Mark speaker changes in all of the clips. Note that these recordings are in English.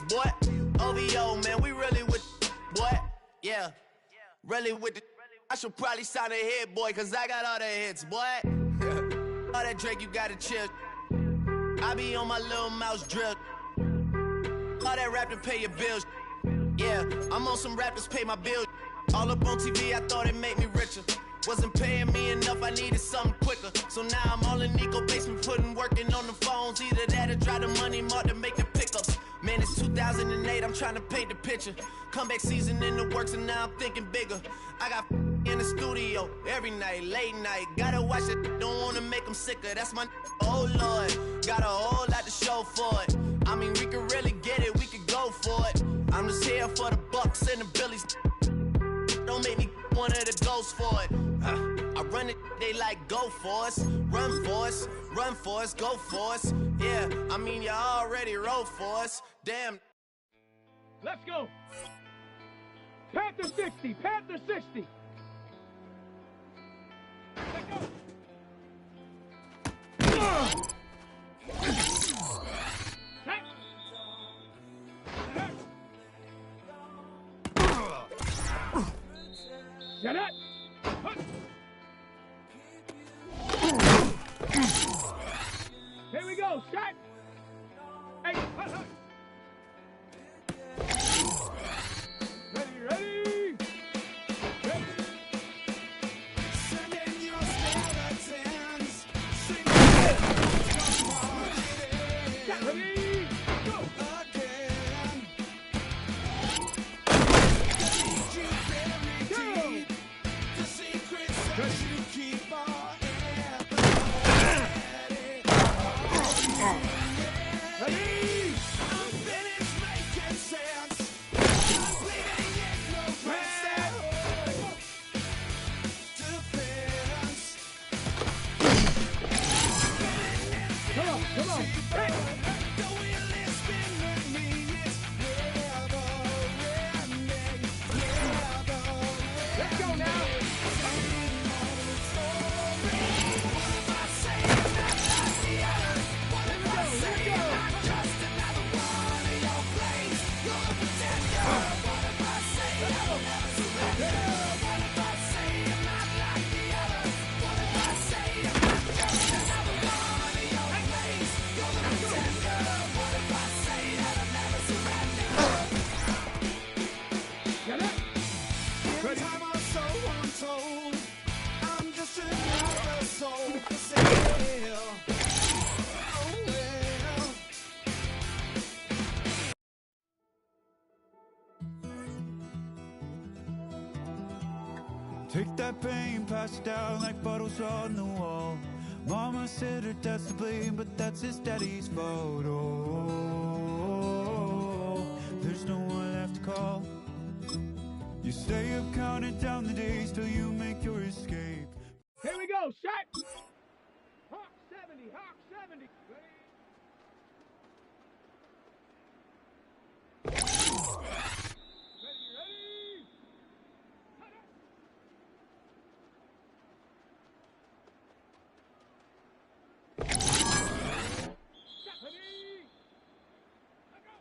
Speaker 1: is, boy. OVO, man, we really with, boy. Yeah, really with the. I should probably sign a hit, boy, cause I got all the hits, boy. All that Drake, you gotta chill. I be on my little mouse drill. All that rap to pay your bills. Yeah, I'm on some rappers pay my bills. All up on TV, I thought it made me richer. Wasn't paying me enough, I needed something quicker. So now I'm all in Nico basement, working on the phones. Either that or try the money mark to make the pickups. Man, it's 2008, I'm trying to paint the picture. Comeback season in the works and now I'm thinking bigger. I got in the studio every night, late night. Gotta watch it, don't wanna make them sicker. That's my oh Lord, got a whole lot to show for it. I mean, we could really get it, we could go for it. I'm just here for the bucks and the billies. Don't make me one of the ghosts for it. I run it, they like go for us. Run for us, run for us, go for us. Yeah, I mean, you already wrote for us. Damn.
Speaker 2: Let's go. Panther 60, Panther 60. Let's go. Shut up! Here we go, shot! Hey, ready!
Speaker 3: Send in your skeletons. Sing
Speaker 2: Ready? Go!
Speaker 3: again. The secrets that you keep are
Speaker 2: Ready?
Speaker 3: I'm finished making sense. I'm bleeding ignorance. Defense.
Speaker 2: Come on! Hey.
Speaker 3: The wheel is spinning me. It's never ending.
Speaker 2: Let's go now!
Speaker 3: Time I'm so untold. I'm just another soul for sale. Oh well.
Speaker 4: Take that pain, pass it down like bottles on the wall. Mama said her dad's to blame, but that's his daddy's fault. Oh, there's no one left to call. You stay up counting down the days till you make your escape.
Speaker 2: Here we go, shot! Hawk 70, Hawk 70. Ready? Ready? Ready? Let go!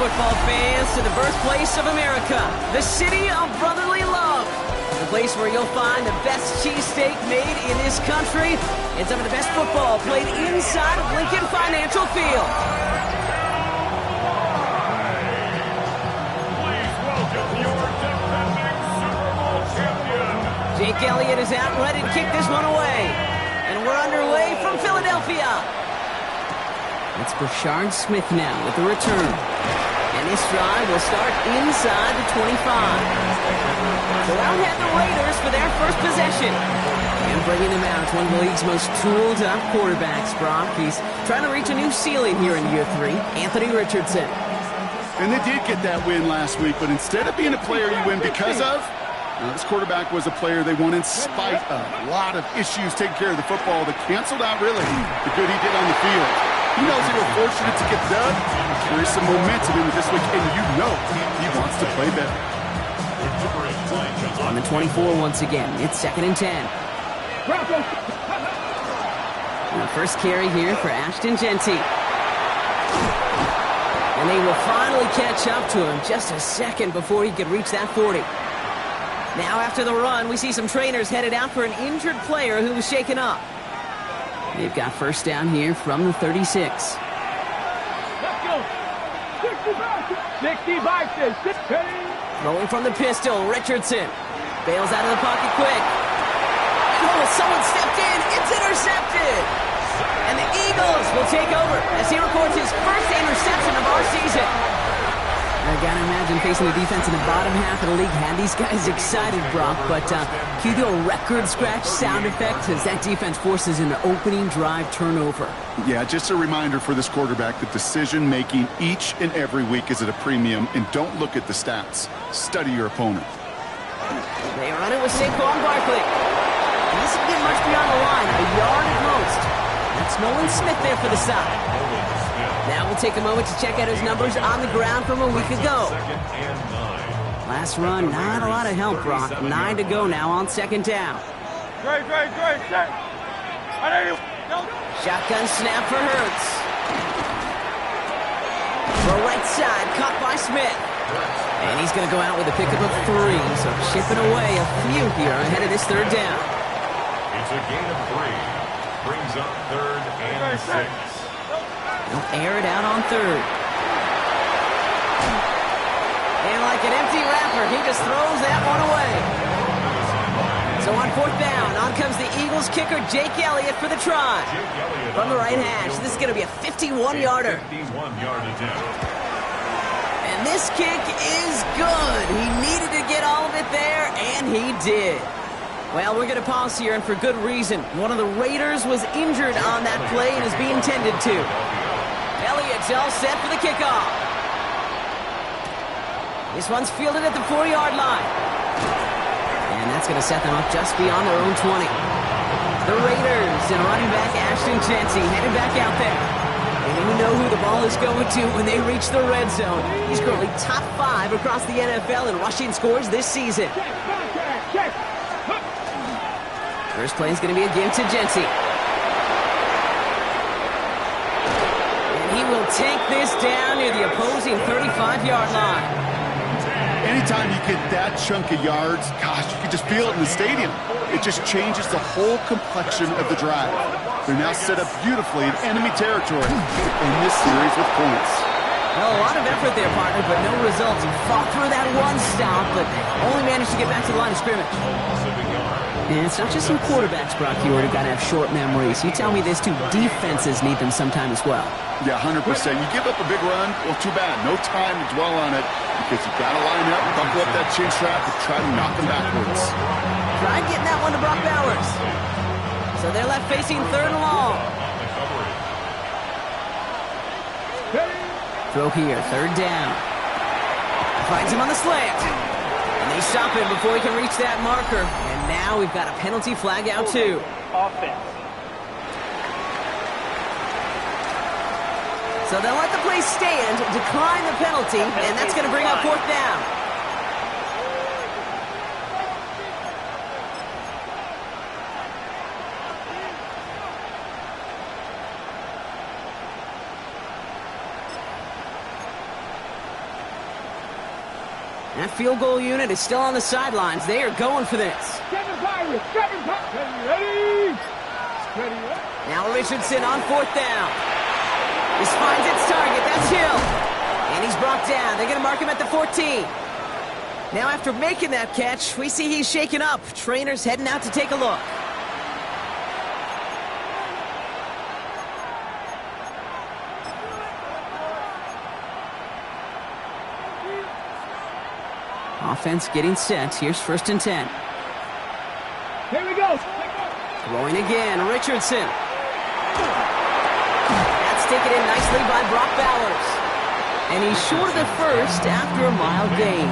Speaker 5: football fans, to the birthplace of America, the city of brotherly love. The place where you'll find the best cheesesteak made in this country and some of the best football played inside of Lincoln Financial Field.
Speaker 3: Please welcome your defending Super Bowl champion.
Speaker 5: Jake Elliott is out and ready to kick this one away. And we're underway from Philadelphia. It's Brashard Smith now with the return. And this drive will start inside the 25. So out head the Raiders for their first possession. And bringing them out, one of the league's most tooled-up quarterbacks, Brock. He's trying to reach a new ceiling here in year 3. Anthony Richardson.
Speaker 6: And they did get that win last week, but instead of being a player you win because of, this quarterback was a player they won in spite of. A lot of issues taking care of the football that canceled out, really, the good he did on the field. He knows they were fortunate to get done. There is some momentum in this week, and you know he wants to play better.
Speaker 5: On the 24 once again, it's 2nd and 10. And the first carry here for Ashton Jeanty. And they will finally catch up to him just a second before he could reach that 40. Now after the run, we see some trainers headed out for an injured player who was shaken up. They've got first down here from the 36.
Speaker 2: Let's go. 65 says 16.
Speaker 5: Throwing from the pistol, Richardson. Bails out of the pocket quick. Oh, someone stepped in. It's intercepted. And the Eagles will take over as he records his first interception of our season. I gotta imagine facing a defense in the bottom half of the league had these guys excited, Brock. But can you do a record scratch sound effect as that defense forces an opening drive turnover?
Speaker 6: Yeah, just a reminder for this quarterback that decision-making each and every week is at a premium, and don't look at the stats. Study your opponent.
Speaker 5: They run it with Saquon Barkley. He doesn't get much beyond the line, a yard at most. That's Nolan Smith there for the side. Now we'll take a moment to check out his numbers on the ground from a week ago. Last run, not a lot of help, Brock. 9 to go now on 2nd down.
Speaker 2: Great.
Speaker 5: Shotgun snap for Hurts. Throw right side, caught by Smith. And he's going to go out with a pickup of 3, so chipping away a few here ahead of this 3rd down.
Speaker 3: It's a gain of 3. Brings up 3rd and 6.
Speaker 5: They'll air it out on 3rd. And like an empty wrapper, he just throws that one away. So on 4th down, on comes the Eagles kicker, Jake Elliott, for the try. From the right hash, this is going to be a 51-yarder.
Speaker 3: 51-yard attempt.
Speaker 5: And this kick is good. He needed to get all of it there, and he did. Well, we're going to pause here, and for good reason. One of the Raiders was injured on that play and is being tended to. Elliott's all set for the kickoff. This one's fielded at the 4-yard line. And that's going to set them up just beyond their own 20. The Raiders and running back Ashton Jeanty headed back out there. They even know who the ball is going to when they reach the red zone. He's currently top 5 across the NFL in rushing scores this season. First play is going to be a give to Jeanty. And he will take this down near the opposing 35-yard line.
Speaker 6: Anytime you get that chunk of yards, gosh, you can just feel it in the stadium. It just changes the whole complexion of the drive. They're now set up beautifully in enemy territory in this series with points.
Speaker 5: Well, a lot of effort there, partner, but no results. He fought through that one stop, but only managed to get back to the line of scrimmage. And it's not just some quarterbacks, Brock. You already got to have short memories. You tell me this too. Defenses need them sometime as well.
Speaker 6: Yeah, 100%. You give up a big run, well, too bad. No time to dwell on it because you got to line up, buckle up that chin strap, and try to knock them backwards.
Speaker 5: Tried getting that one to Brock Bowers. So they're left facing 3rd and long. Throw here, 3rd down. Finds him on the slant. And they stop him before he can reach that marker. And now we've got a penalty flag out too.
Speaker 2: Offense.
Speaker 5: So they'll let the play stand, decline the penalty, and that's going to bring up 4th down. That field goal unit is still on the sidelines. They are going for this.
Speaker 2: Kevin Pirates, Kevin Pirates. Ready? Ready?
Speaker 5: Now Richardson on 4th down. This finds its target. That's Hill. And he's brought down. They're going to mark him at the 14. Now after making that catch, we see he's shaken up. Trainer's heading out to take a look. Offense getting set. Here's 1st and 10.
Speaker 2: Here we go.
Speaker 5: Throwing again, Richardson. That's taken in nicely by Brock Bowers. And he's short of the first after a mild gain.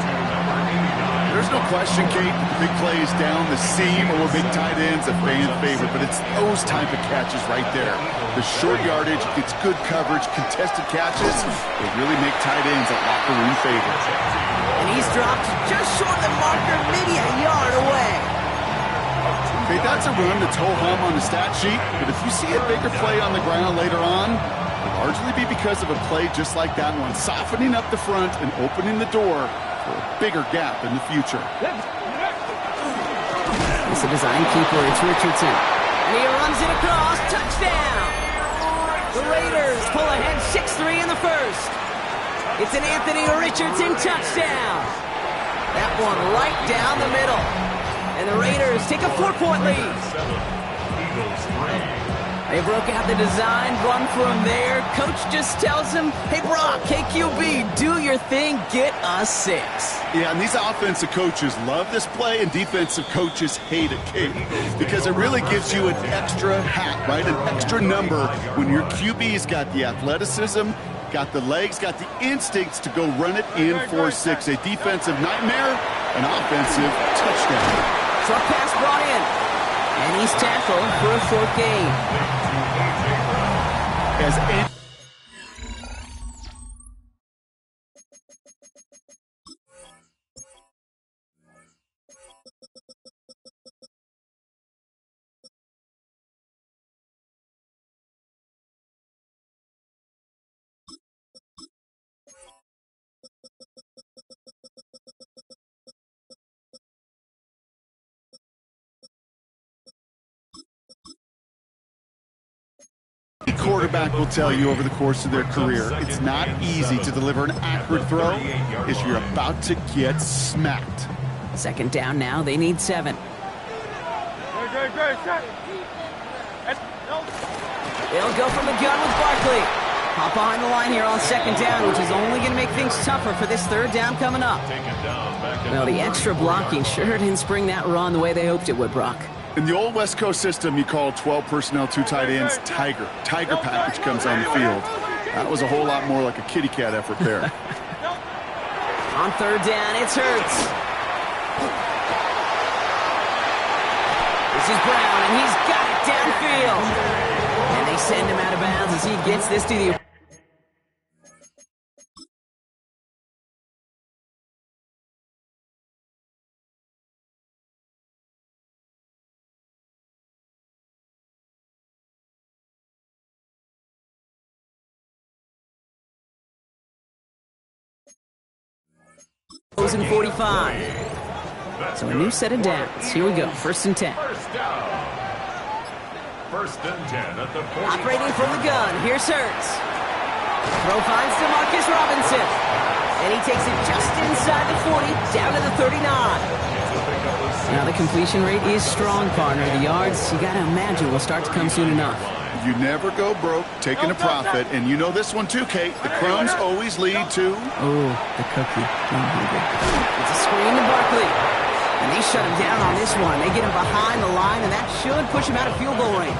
Speaker 6: There's no question, Kate, big plays down the seam or big tight ends a fan favorite, but it's those type of catches right there. The short yardage, gets good coverage, contested catches, they really make tight ends a locker room favorite.
Speaker 5: And he's dropped just short of the marker, maybe a yard away.
Speaker 6: Okay, that's a run that's ho-hum on the stat sheet, but if you see a bigger play on the ground later on, it'll largely be because of a play just like that one, softening up the front and opening the door for a bigger gap in the future.
Speaker 5: It's a design keeper, it's Richardson. And he runs it across, touchdown! The Raiders pull ahead 6-3 in the first. It's an Anthony Richardson touchdown. That one right down the middle. And the Raiders take a 4-point lead. They broke out the design, run from there. Coach just tells him, hey, Brock, KQB, do your thing, get us 6.
Speaker 6: Yeah, and these offensive coaches love this play, and defensive coaches hate it, Kate, because it really gives you an extra hat, right, an extra number when your QB's got the athleticism, got the legs, got the instincts to go run it in for 6. A defensive nightmare, an offensive touchdown.
Speaker 5: Short pass brought in. And he's tackled for a 4th gain.
Speaker 6: Quarterback will tell you over the course of their career, it's not easy to deliver an accurate throw if you're about to get smacked.
Speaker 5: 2nd down now, they need 7. They'll go from the gun with Barkley. Hop behind the line here on 2nd down, which is only going to make things tougher for this 3rd down coming up. Well, the extra blocking sure didn't spring that run the way they hoped it would, Brock.
Speaker 6: In the old West Coast system, you call 12 personnel, 2 tight ends, Tiger. Tiger package comes on the field. That was a whole lot more like a kitty cat effort there.
Speaker 5: On 3rd down, it's Hurts. This is Brown, and he's got it downfield. And they send him out of bounds as he gets this to the... And 45. So a new set of downs. Here we go. 1st and 10.
Speaker 3: First down. 1st and 10 at the 40.
Speaker 5: Operating from the gun. Here's Hurts. Throw finds DeMarcus Robinson. And he takes it just inside the 40, down to the 39. Now the completion rate is strong, partner. The yards, you got to imagine, will start to come soon enough.
Speaker 6: You never go broke taking a profit, and you know this one too, Kate. The crumbs always lead to...
Speaker 5: Oh, the cookie. It's a screen to Barkley. And they shut him down on this one. They get him behind the line, and that should push him out of field goal range.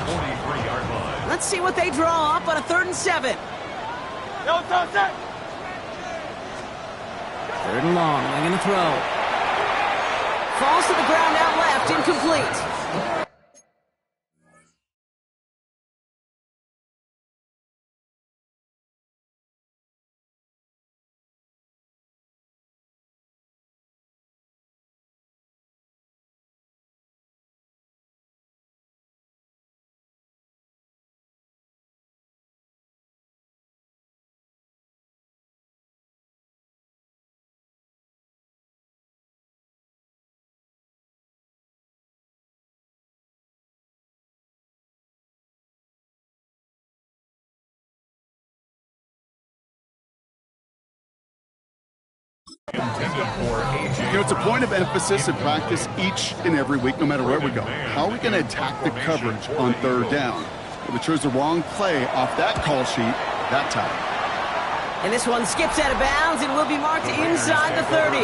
Speaker 5: Let's see what they draw up on a 3rd and 7. 3rd and long. They're going to throw. Falls to the ground out left, incomplete.
Speaker 6: You know, it's a point of emphasis in practice each and every week, no matter where we go. How are we going to attack the coverage on third down? Well, they chose the wrong play off that call sheet that time.
Speaker 5: And this one skips out of bounds and will be marked inside the 30.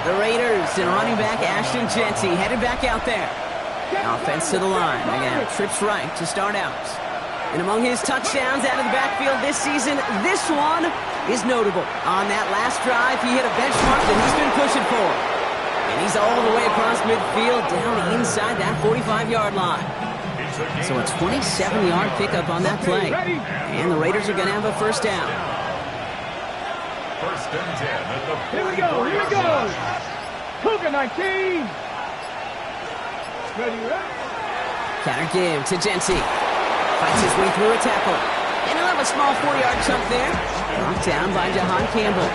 Speaker 5: The Raiders and running back Ashton Jeanty headed back out there. Offense to the line. They're going to have trips right to start out. And among his touchdowns out of the backfield this season, this one is notable. On that last drive, he hit a benchmark that he's been pushing for. And he's all the way across midfield down inside that 45-yard line. So a 27-yard pickup on that play. And the Raiders are going to have a first down.
Speaker 3: First and 10 at the 40.
Speaker 2: Here we go, here we go. Cougar 19. Ready, ready.
Speaker 5: Counter give to Jeanty. Fights his way through a tackle. And he'll have a small 4-yard chunk there. Knocked down by Jahan Campbell.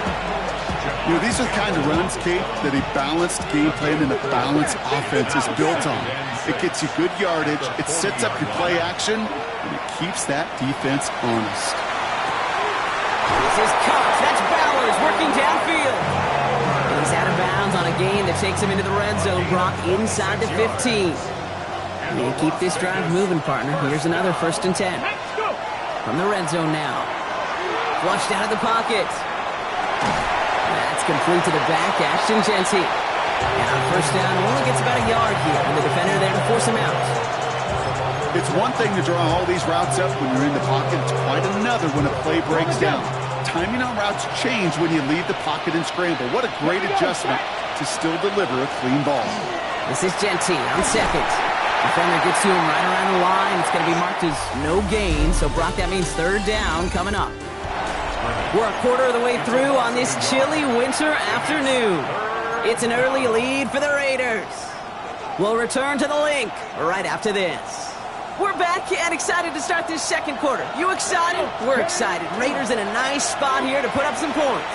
Speaker 6: You know, these are the kind of runs, Kate, that a balanced game plan and a balanced offense is built on. It gets you good yardage, it sets up your play action, and it keeps that defense honest.
Speaker 5: This is Cox. That's Bowers working downfield. He's out of bounds on a gain that takes him into the red zone. Brock inside the 15. And keep this drive moving, partner. Here's another first and 10. From the red zone now. Flushed out of the pocket. That's complete to the back, Ashton Jeanty. And on first down, only gets about a yard here. And the defender there to force him out.
Speaker 6: It's one thing to draw all these routes up when you're in the pocket. It's quite another when a play breaks down. Timing on routes change when you leave the pocket and scramble. What a great adjustment to still deliver a clean ball.
Speaker 5: This is Jeanty on second. Defender gets to him right around the line. It's going to be marked as no gain. So, Brock, that means third down coming up. We're a quarter of the way through on this chilly winter afternoon. It's an early lead for the Raiders. We'll return to the link right after this. We're back and excited to start this second quarter. You excited? We're excited. Raiders in a nice spot here to put up some points.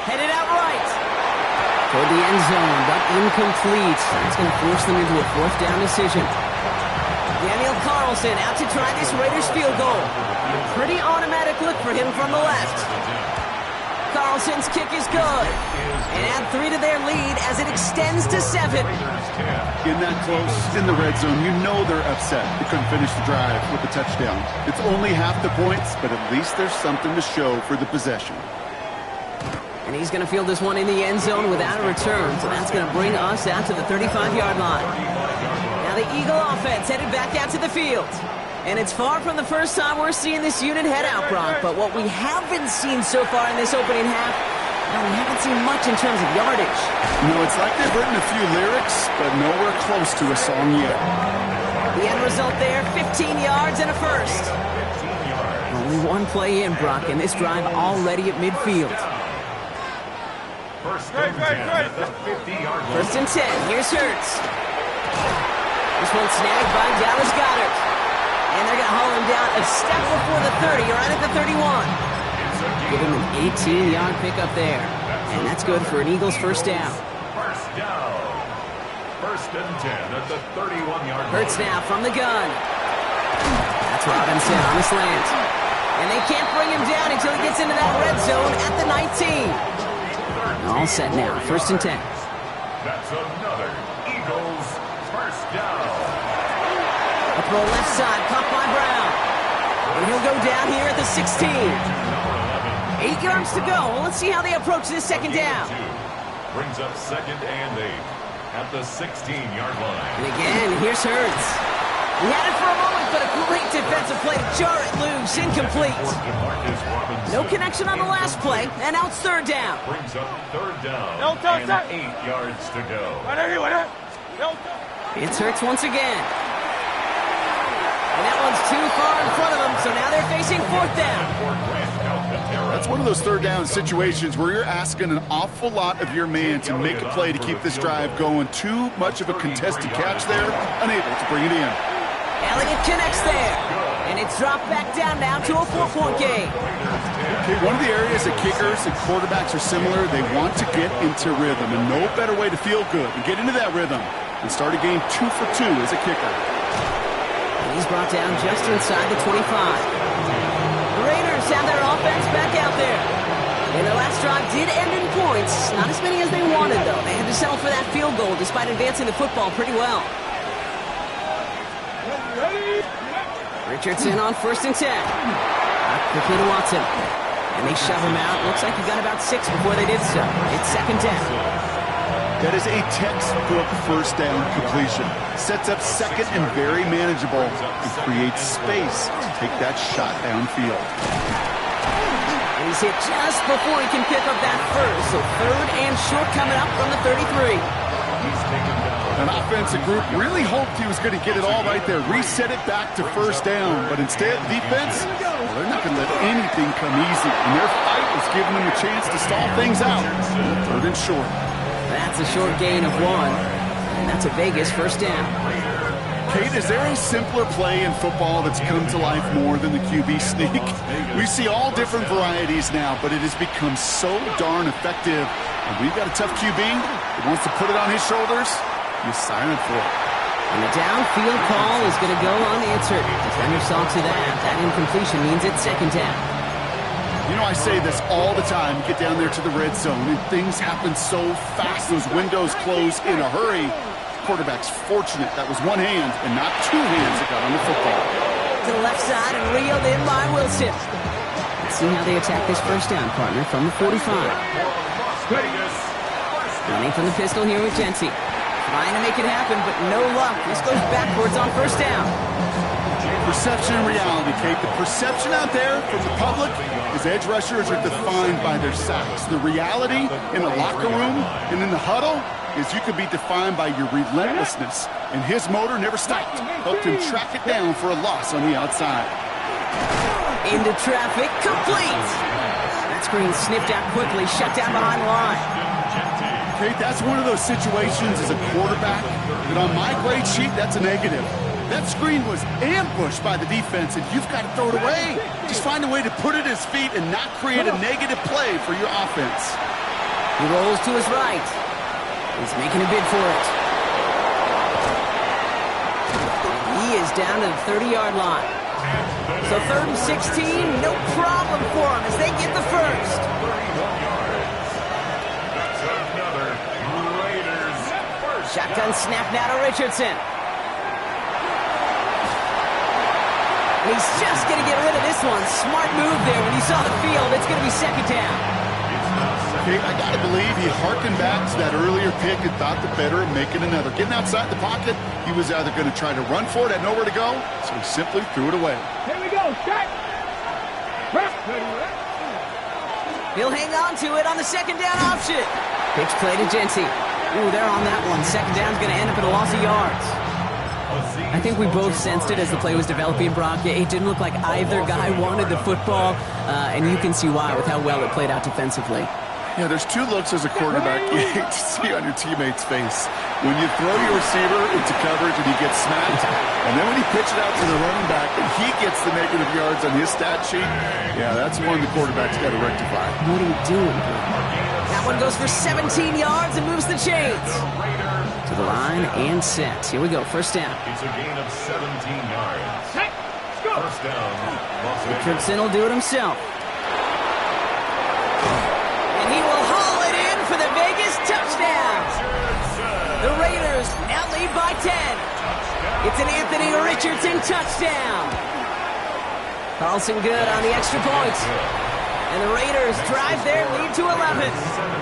Speaker 5: Headed out right. Toward the end zone, but incomplete. That's going to force them into a fourth down decision. Daniel Carlson out to try this Raiders field goal. Pretty automatic look for him from the left. Carlson's kick is good. And add 3 to their lead as it extends to 7.
Speaker 6: In that close, in the red zone, you know they're upset. They couldn't finish the drive with the touchdown. It's only half the points, but at least there's something to show for the possession.
Speaker 5: And he's going to field this one in the end zone without a return. So that's going to bring us out to the 35-yard line. Now the Eagle offense headed back out to the field. And it's far from the first time we're seeing this unit head out, Brock. But what we haven't seen so far in this opening half, we haven't seen much in terms of yardage.
Speaker 6: No, it's like they've written a few lyrics, but nowhere close to a song yet.
Speaker 5: The end result there, 15 yards and a first. Only one play in, Brock, and this drive already at midfield.
Speaker 3: First and 10 at the 50-yard line.
Speaker 5: First and 10, here's Hurts. This one snagged by Dallas Goedert. And they're going to haul him down a step before the 30, right at the 31. Give him an 18-yard pickup there. And that's good for an Eagles first down.
Speaker 3: First down. First and 10 at the 31-yard line.
Speaker 5: Hurts now from the gun. That's Robinson on the slant. And they can't bring him down until he gets into that red zone at the 19. All set now, first and 10.
Speaker 3: That's another Eagles first down.
Speaker 5: Up the left side, caught by Brown. And he'll go down here at the 16. 8 yards to go. Well, let's see how they approach this second down.
Speaker 3: Brings up second and 8 at the 16-yard line.
Speaker 5: And again, here's Hurts. He had it for a moment, but a great defensive play to jar it loose, incomplete. No connection on the last play, and now it's third down.
Speaker 3: Brings up third down and 8 yards to go.
Speaker 5: It's Hurts once again. And that one's too far in front of them, so now they're facing fourth down.
Speaker 6: That's one of those third down situations where you're asking an awful lot of your man to make a play to keep this drive going. Too much of a contested catch there, unable to bring it in.
Speaker 5: Elliott connects there, and it's dropped back down now to a 4-point game.
Speaker 6: Okay, one of the areas that kickers and quarterbacks are similar, they want to get into rhythm, and no better way to feel good and get into that rhythm and start a game 2 for 2 as a kicker.
Speaker 5: And he's brought down just inside the 25. The Raiders have their offense back out there. And their last drive did end in points. Not as many as they wanted, though. They had to settle for that field goal despite advancing the football pretty well. Richardson on 1st and 10. Back quickly to Watson. And they shove him out. Looks like he got about 6 before they did so. It's 2nd down.
Speaker 6: That is a textbook first down completion. Sets up second and very manageable and creates space to take that shot downfield.
Speaker 5: And he's hit just before he can pick up that first. So 3rd and short coming up from the 33.
Speaker 6: An offensive group really hoped he was going to get it all right there, reset it back to 1st down. But instead, defense, well, they're not going to let anything come easy. And their fight was giving them a chance to stall things out. 3rd and short.
Speaker 5: That's a short gain of 1. And that's a Vegas 1st down.
Speaker 6: Kate, is there a simpler play in football that's come to life more than the QB sneak? We see all different varieties now, but it has become so darn effective. And we've got a tough QB that wants to put it on his shoulders. You sign up for it.
Speaker 5: And the downfield call is going to go unanswered. Defender saw to that. That incompletion means it's 2nd down.
Speaker 6: You know, I say this all the time. You get down there to the red zone, and things happen so fast. Those windows close in a hurry. Quarterback's fortunate that was one hand and not 2 hands that got on the football.
Speaker 5: To the left side and reeled in by Wilson. Let's see how they attack this 1st down, partner, from the 45. Running from the pistol here with Jency. Trying to make it happen, but no luck. This goes backwards on 1st down.
Speaker 6: Perception and reality, Kate. The perception out there from the public is edge rushers are defined by their sacks. The reality in the locker room and in the huddle is you could be defined by your relentlessness. And his motor never stopped. Helped him track it down for a loss on the outside.
Speaker 5: Into traffic, complete. That screen sniffed out quickly, shut down behind the line.
Speaker 6: Kate, that's one of those situations as a quarterback that on my grade sheet, that's a negative. That screen was ambushed by the defense, and you've got to throw it away. Just find a way to put it at his feet and not create a negative play for your offense.
Speaker 5: He rolls to his right. He's making a bid for it. He is down to the 30-yard line. So 3rd and 16, no problem for him as they get the first. Shotgun snap now to Richardson. And he's just going to get rid of this one. Smart move there when he saw the field. It's going to be 2nd down.
Speaker 6: Okay, I got to believe he harkened back to that earlier pick and thought the better of making another. Getting outside the pocket, he was either going to try to run for it, had nowhere to go, so he simply threw it away.
Speaker 2: Here we go, shot.
Speaker 5: He'll hang on to it on the 2nd down option. Pitch play to Jency. Ooh, they're on that one. 2nd down's going to end up at a loss of yards. I think we both sensed it as the play was developing, Brock. It didn't look like either guy wanted the football, and you can see why with how well it played out defensively.
Speaker 6: Yeah, there's 2 looks as a quarterback you hate to see on your teammate's face. When you throw your receiver into coverage and he gets smacked, and then when you pitch it out to the running back and he gets the negative yards on his stat sheet, yeah, that's one the quarterback's got to rectify.
Speaker 5: What are you doing, bro? That one goes for 17 yards and moves the chains. To the line and set. Here we go, 1st down.
Speaker 3: It's a gain of 17 yards. First down.
Speaker 5: Richardson will do it himself. And he will haul it in for the Vegas touchdown. The Raiders now lead by 10. It's an Anthony Richardson touchdown. Carlson good on the extra point. And the Raiders drive their lead to 11.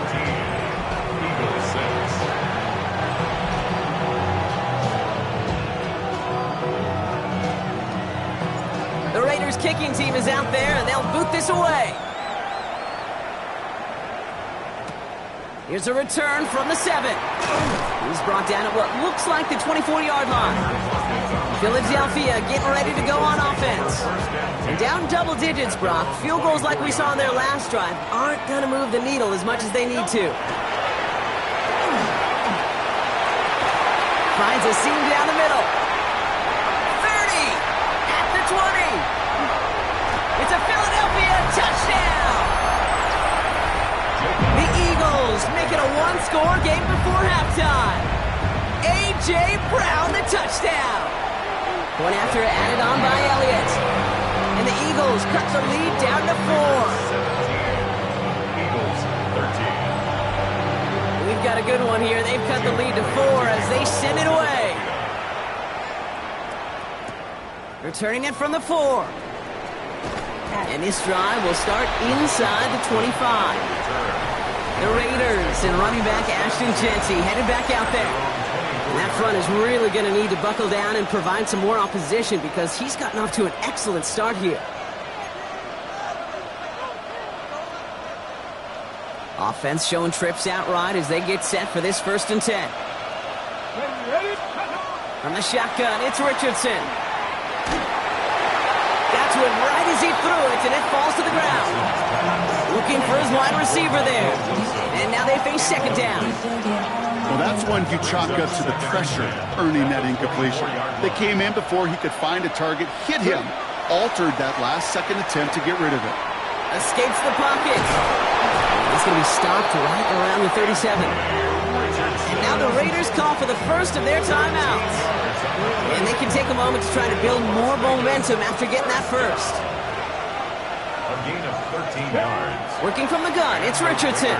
Speaker 3: 17. Eagles 6.
Speaker 5: The Raiders kicking team is out there, and they'll boot this away. Here's a return from the 7. He's brought down at what looks like the 24-yard line. Philadelphia getting ready to go on offense. And down double digits, Brock. Field goals like we saw in their last drive aren't going to move the needle as much as they need to. Finds a seam down the middle. 30 at the 20. It's a Philadelphia touchdown. The Eagles make it a one-score game before halftime. A.J. Brown, the touchdown. One after added on by Elliott. And the Eagles cut the lead down to 4. We've got a good one here. They've cut the lead to 4 as they send it away. Returning it from the 4. And this drive will start inside the 25. The Raiders and running back Ashton Jeanty headed back out there. And that front is really going to need to buckle down and provide some more opposition because he's gotten off to an excellent start here. Offense showing trips out right as they get set for this 1st and 10. From the shotgun, it's Richardson. Got to it right as he threw it, and it falls to the ground. Looking for his wide receiver there. And now they face 2nd down.
Speaker 6: Well, that's one you chalk up to the pressure earning that incompletion. They came in before he could find a target, hit him, altered that last second attempt to get rid of it.
Speaker 5: Escapes the pocket. It's going to be stopped right around the 37. And now the Raiders call for the first of their timeouts. And they can take a moment to try to build more momentum after getting that first.
Speaker 7: A gain of 13 yards.
Speaker 5: Working from the gun, it's Richardson.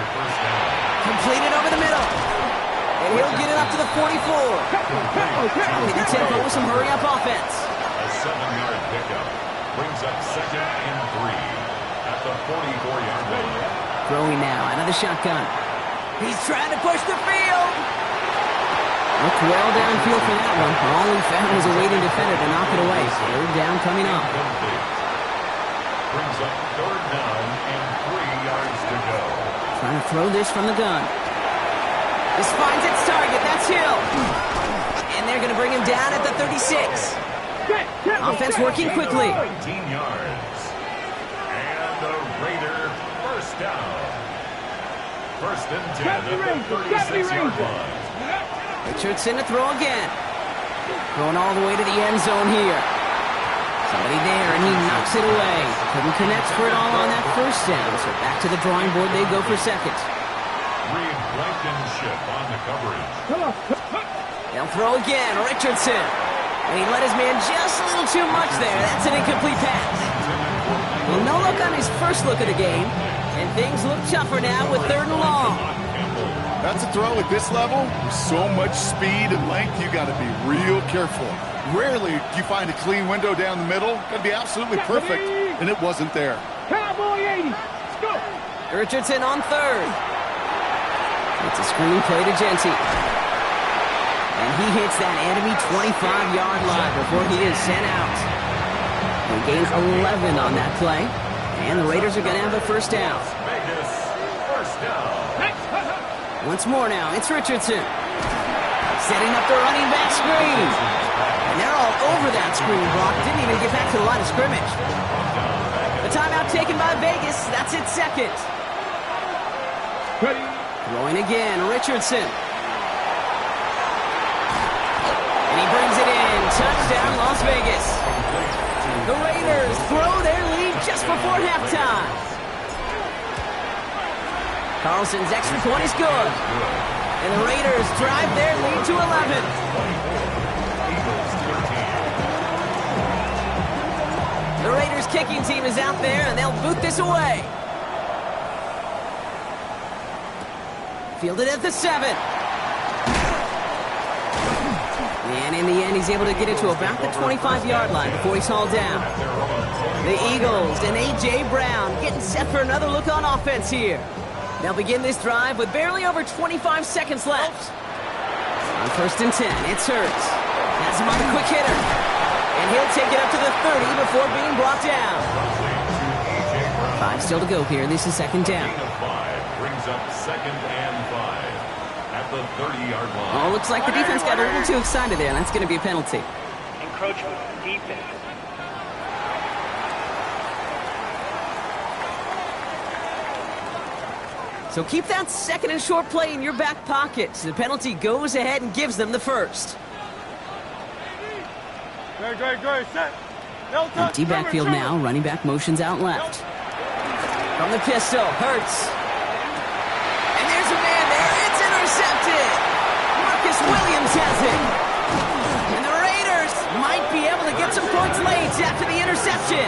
Speaker 5: Completed over the middle. And he'll get it up to the 44. Dropping the tempo with some hurry-up offense.
Speaker 7: A 7-yard pickup brings up 2nd and 3 at the 44-yard line.
Speaker 5: Throwing now out of the shotgun. He's trying to push the field. Looked well downfield for that one. All he found was a waiting defender to knock it away. 3rd down coming up.
Speaker 7: Brings up 3rd down and 3 yards to go.
Speaker 5: Trying to throw this from the gun. This finds its target. That's Hill. And they're going to bring him down at the 36. Offense working quickly.
Speaker 7: 19 yards. And the Raider first down. 1st and 10 at the 36-yard line.
Speaker 5: Richardson to throw again. Going all the way to the end zone here. Somebody there, and he knocks it away. Couldn't connect for it all on that 1st down, so back to the drawing board they go for 2nd.
Speaker 7: Reed Blankenship on the coverage.
Speaker 5: They'll throw again, Richardson. And he let his man just a little too much there. That's an incomplete pass. Well, no look on his first look of the game. And things look tougher now with 3rd and long.
Speaker 6: That's a throw at this level. With so much speed and length, you got to be real careful. Rarely do you find a clean window down the middle. Got to be absolutely perfect, and it wasn't there.
Speaker 2: Cowboy 80. Let's go.
Speaker 5: Richardson on 3rd. It's a screen play to Jeanty. And he hits that enemy 25-yard line before he is sent out. He gains 11 on that play. And the Raiders are going to have a 1st down.
Speaker 7: Vegas, 1st down.
Speaker 5: Once more now, it's Richardson. Setting up the running back screen. And they're all over that screen, Brock. Didn't even get back to the line of scrimmage. The timeout taken by Vegas. That's its 2nd. Throwing again, Richardson. And he brings it in. Touchdown, Las Vegas. The Raiders throw their lead just before halftime. Carlson's extra point is good. And the Raiders drive their lead to 11. The Raiders kicking team is out there, and they'll boot this away. Fielded at the 7. And in the end, he's able to get it to about the 25-yard line before he's hauled down. The Eagles and A.J. Brown getting set for another look on offense here. They'll begin this drive with barely over 25 seconds left. On 1st and 10, it's Hurts. Has him on a quick hitter. And he'll take it up to the 30 before being brought down. 5 still to go here. This is 2nd down.
Speaker 7: 5 brings up 2nd and 5 at the 30-yard line.
Speaker 5: Oh, looks like the defense got a little too excited there. That's going to be a penalty.
Speaker 8: Encroachment defense.
Speaker 5: So keep that 2nd and short play in your back pocket. The penalty goes ahead and gives them the 1st. Empty backfield now. Running back motions out left. From the pistol, Hurts. And there's a man there. It's intercepted. Marcus Williams has it. And the Raiders might be able to get some points late after the interception.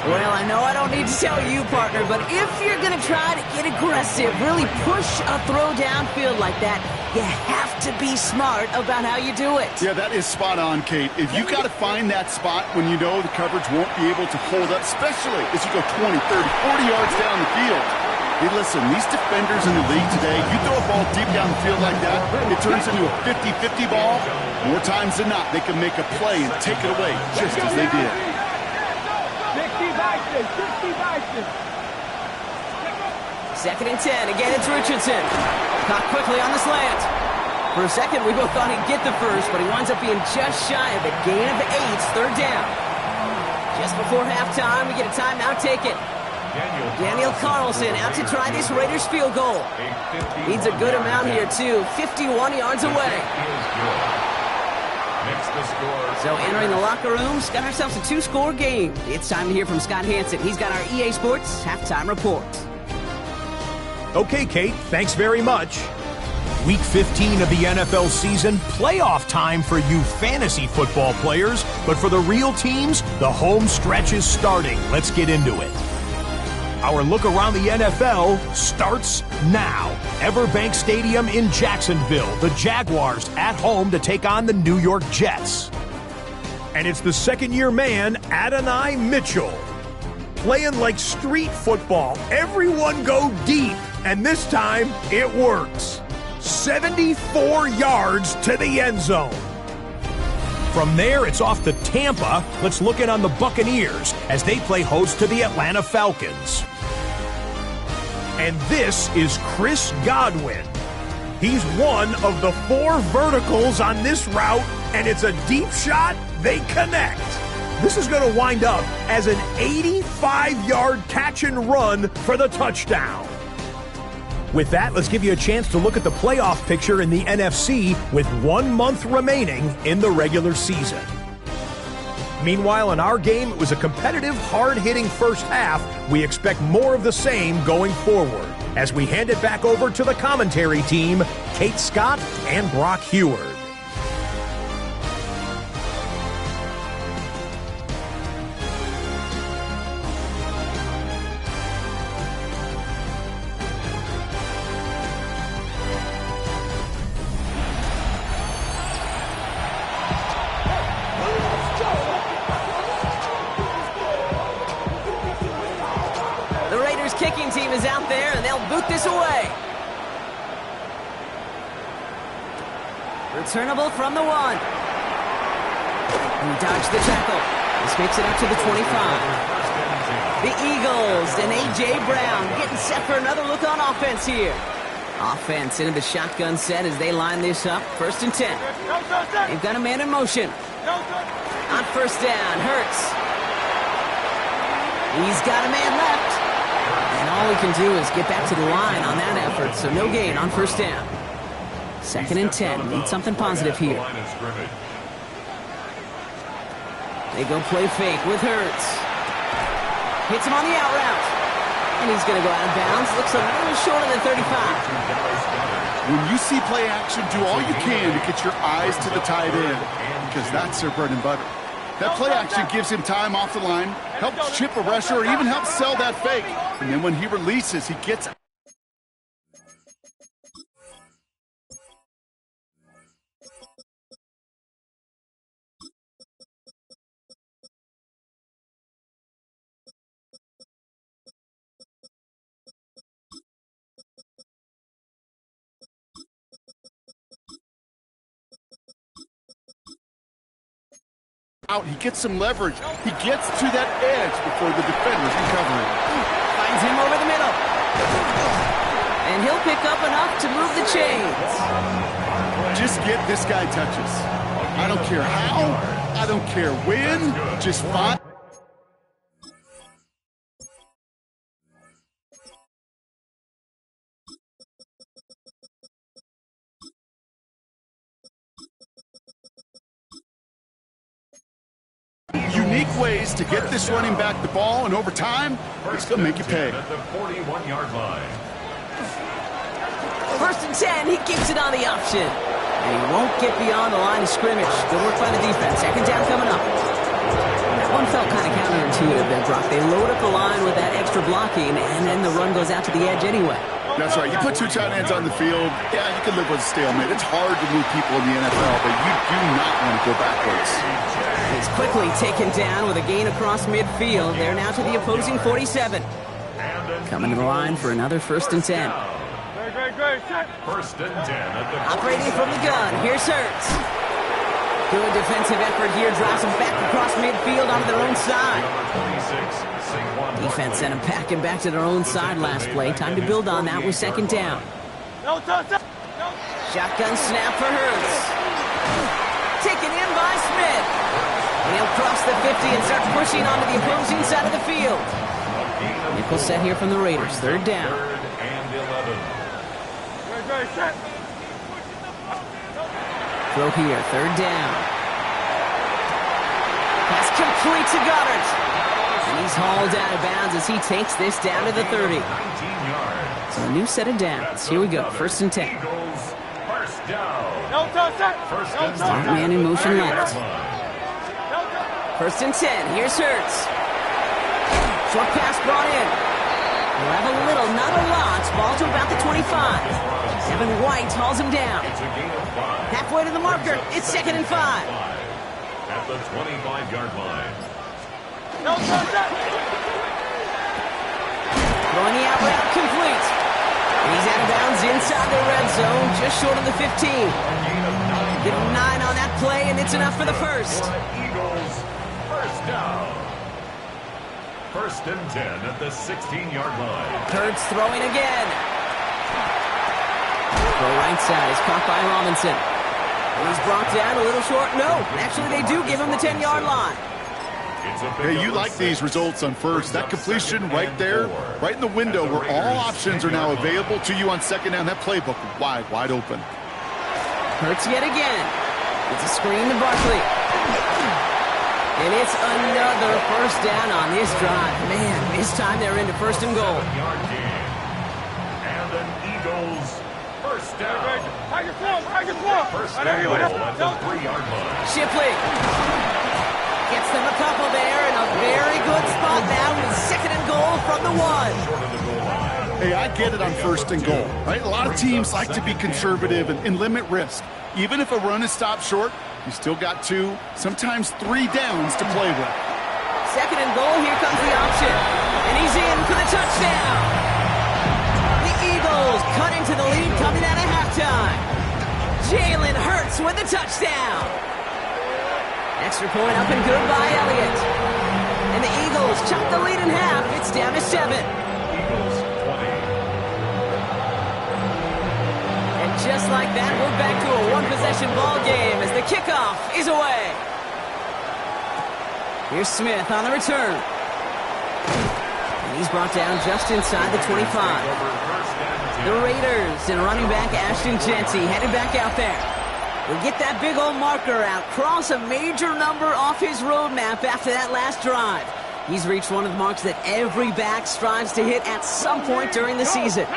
Speaker 5: Well, I know I don't need to tell you, partner, but if you're going to try to get aggressive, really push a throw downfield like that, you have to be smart about how you do it.
Speaker 6: Yeah, that is spot on, Kate. If you got to find that spot when you know the coverage won't be able to hold up, especially as you go 20, 30, 40 yards down the field. Hey, listen, these defenders in the league today, you throw a ball deep down the field like that, it turns into a 50-50 ball. More times than not, they can make a play and take it away, just as they did.
Speaker 2: 60 Bison.
Speaker 5: 2nd and 10. Again, it's Richardson. Caught quickly on the slant. For a second, we both thought he'd get the first, but he winds up being just shy of a gain of 8, 3rd down. Just before halftime, we get a timeout taken. Daniel Carlson out to try this Raiders field goal. Needs a good amount here, too. 51 yards away. So entering the locker room, got ourselves a 2-score game. It's time to hear from Scott Hanson. He's got our EA Sports halftime report.
Speaker 9: Okay, Kate, thanks very much. Week 15 of the NFL season, playoff time for you fantasy football players, but for the real teams, the home stretch is starting. Let's get into it. Our look around the NFL starts now. Everbank Stadium in Jacksonville. The Jaguars at home to take on the New York Jets. And it's the second-year man, Adonai Mitchell. Playing like street football. Everyone go deep. And this time, it works. 74 yards to the end zone. From there, it's off to Tampa. Let's look in on the Buccaneers as they play host to the Atlanta Falcons. And this is Chris Godwin. He's one of the 4 verticals on this route, and it's a deep shot. They connect. This is going to wind up as an 85-yard catch and run for the touchdown. With that, let's give you a chance to look at the playoff picture in the NFC with 1 month remaining in the regular season. Meanwhile, in our game, it was a competitive, hard-hitting first half. We expect more of the same going forward as we hand it back over to the commentary team, Kate Scott and Brock Heward.
Speaker 5: Kicking team is out there, and they'll boot this away. Returnable from the 1. He dodged the tackle. This makes it up to the 25. The Eagles and A.J. Brown getting set for another look on offense here. Offense into the shotgun set as they line this up. 1st and 10. They've got a man in motion. On 1st down, Hurts. He's got a man left. And all he can do is get back to the line on that effort, so no gain on 1st down. 2nd and 10. Need something positive here. They go play fake with Hurts. Hits him on the out route. And he's going to go out of bounds. Looks a little shorter than 35.
Speaker 6: When you see play action, do all you can to get your eyes to the tight end, because that's their bread and butter. That play action gives him time off the line, helps chip a rusher, or even helps sell that fake. And then when he releases, he gets out. He gets some leverage. He gets to that edge before the defender's recovering.
Speaker 5: Finds him over the middle. And he'll pick up enough to move the chains.
Speaker 6: Just get this guy touches. I don't care how. I don't care when. Just find. Unique ways to get this running back the ball, and over time, it's going to make you pay.
Speaker 7: At the 41-yard line.
Speaker 5: 1st and 10, he keeps it on the option. And he won't get beyond the line of scrimmage. Good work by the defense. 2nd down coming up. That one felt kind of counterintuitive. intuitive there, Brock. They load up the line with that extra blocking, and then the run goes out to the edge anyway.
Speaker 6: That's right. You put two tight ends on the field, yeah, you can live with a stalemate. It's hard to move people in the NFL, but you do not want to go backwards.
Speaker 5: He's quickly taken down with a gain across midfield. They're now to the opposing 47. Coming to the line for another 1st and 10.
Speaker 7: First and 10 at the
Speaker 5: Operating from the gun, here's Hurts. Good defensive effort here, drives them back across midfield onto their own side. Defense sent them packing back to their own side last play. Time to build on that with 2nd down. Shotgun snap for Hurts. Taken in by Smith. And he'll cross the 50 and start pushing onto the opposing side of the field. Nickel set here from the Raiders, 3rd down. Throw here, 3rd down. Pass complete to Goddard. And he's hauled out of bounds as he takes this down to the 30. So a new set of downs. Here we go, 1st and 10. Start man in motion left. 1st and 10, here's Hurts. Short pass brought in. He'll have a little, not a lot. Ball to about the 25. Evan White hauls him down. Halfway to the marker. It's 2nd and 5.
Speaker 7: At the 25-yard line.
Speaker 5: Throwing the out route complete. And he's out of bounds inside the red zone, just short of the 15. Give him 9 on that play, and it's enough for the 1st.
Speaker 7: Eagles, 1st down. 1st and 10 at the 16-yard line.
Speaker 5: Hurts throwing again. Throw right side is caught by Robinson. And he's brought down a little short. No, actually they do give him the 10-yard line.
Speaker 6: Hey, you like these results on 1st. That completion right there, right in the window where all options are now available to you on 2nd down. That playbook wide open.
Speaker 5: Hurts yet again. It's a screen to Barkley. And it's another 1st down on this drive. Man, this time they're into 1st and goal.
Speaker 7: And an Eagles 1st down. First
Speaker 2: There you
Speaker 7: down
Speaker 2: go.
Speaker 7: at the 3-yard line.
Speaker 5: Shipley gets them a couple there in a very good spot now with 2nd and goal from the 1.
Speaker 6: Hey, I get it on 1st and goal, right? A lot of teams like to be conservative and limit risk. Even if a run is stopped short, you still got 2, sometimes 3 downs to play with.
Speaker 5: 2nd and goal, here comes the option. And he's in for the touchdown. The Eagles cut into the lead coming out of halftime. Jalen Hurts with the touchdown. Extra point up and good by Elliott. And the Eagles chop the lead in half. It's down to 7.
Speaker 7: Eagles 20.
Speaker 5: And just like that, we're back to a one-possession ball game as the kickoff is away. Here's Smith on the return. And he's brought down just inside the 25. The Raiders and running back Ashton Jeanty headed back out there. We'll get that big old marker out, cross a major number off his roadmap after that last drive. He's reached one of the marks that every back strives to hit at some point during the season.